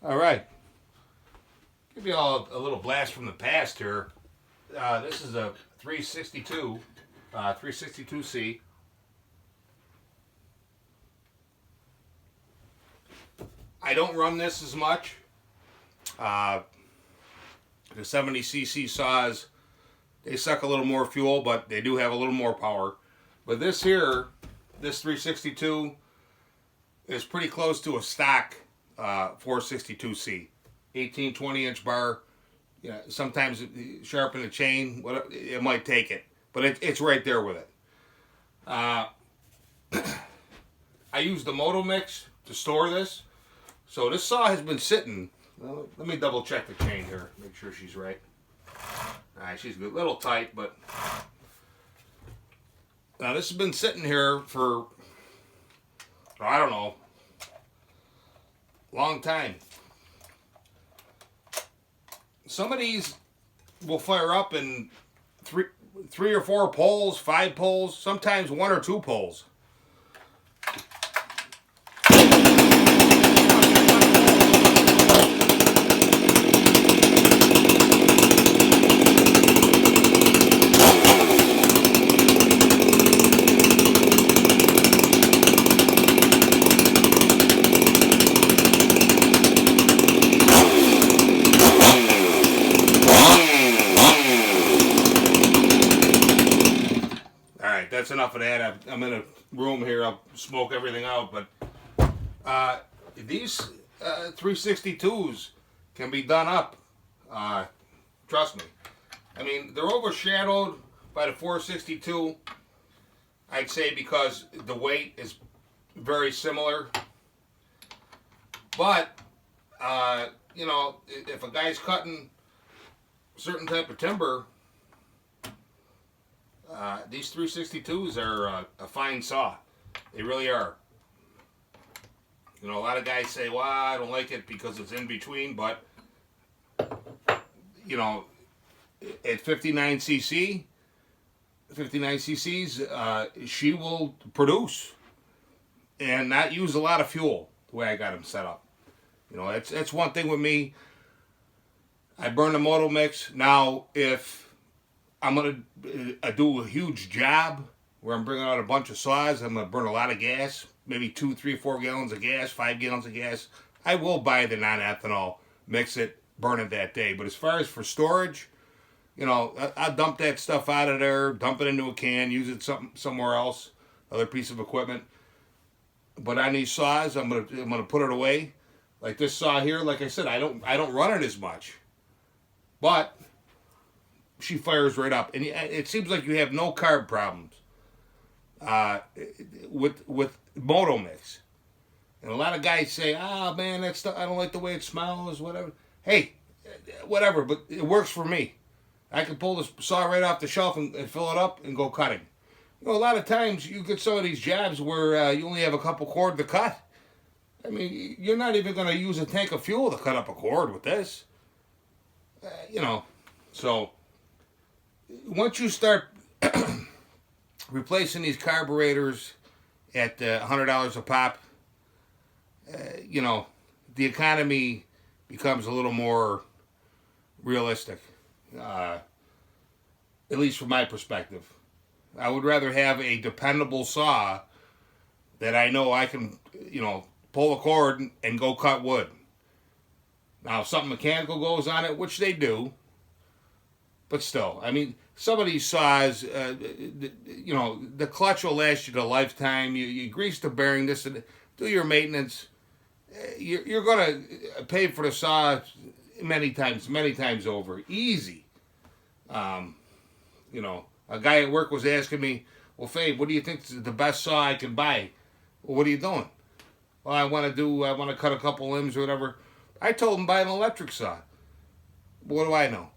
All right. Give you all a little blast from the past here. This is a 362, 362C. I don't run this as much. The 70cc saws, they suck a little more fuel, but they do have a little more power. But this here, this 362, is pretty close to a stock 462C. 18, 20-inch bar. Yeah, sometimes sharpen the chain, it might take it. But it's right there with it. I use the Moto Mix to store this. So this saw has been sitting. Well, let me double check the chain here. Make sure she's right. Alright, she's a little tight, but... Now this has been sitting here for, I don't know, long time. Some of these will fire up in three or four poles, 5 poles, sometimes 1 or 2 poles. That's enough of that. I'm in a room here. I'll smoke everything out. But these 362s can be done up. Trust me. I mean, they're overshadowed by the 462. I'd say because the weight is very similar. But, you know, if a guy's cutting a certain type of timber, these 362s are a fine saw. They really are. You know, a lot of guys say, well, I don't like it because it's in between, but, you know, at 59cc's, she will produce and not use a lot of fuel the way I got them set up. You know, it's one thing with me. I burn the Moto Mix. Now, if I'm going to do a huge job where I'm bringing out a bunch of saws, I'm going to burn a lot of gas, maybe 2, 3, 4 gallons of gas, 5 gallons of gas. I will buy the non-ethanol, mix it, burn it that day. But as far as for storage, you know, I'll dump that stuff out of there, dump it into a can, use it somewhere else, other piece of equipment. But on these saws, I'm gonna put it away. Like this saw here, like I said, I don't run it as much, but she fires right up, and it seems like you have no carb problems with Moto Mix. And a lot of guys say, "Ah, man, I don't like the way it smells, whatever." Hey, whatever, but it works for me. I can pull this saw right off the shelf and fill it up and go cutting. You know, a lot of times you get some of these jobs where you only have a couple cord to cut. I mean, you're not even going to use a tank of fuel to cut up a cord with this. You know, so once you start replacing these carburetors at $100 a pop, you know, the economy becomes a little more realistic, at least from my perspective. I would rather have a dependable saw that I know I can, you know, pull a cord and go cut wood. Now, if something mechanical goes on it, which they do, but still, I mean, some of these saws, you know, the clutch will last you a lifetime. You grease the bearing, this and do your maintenance. You're going to pay for the saw many times over. Easy. You know, a guy at work was asking me, well, Fabe, what do you think is the best saw I can buy? Well, what are you doing? Well, I want to cut a couple limbs or whatever. I told him buy an electric saw. What do I know?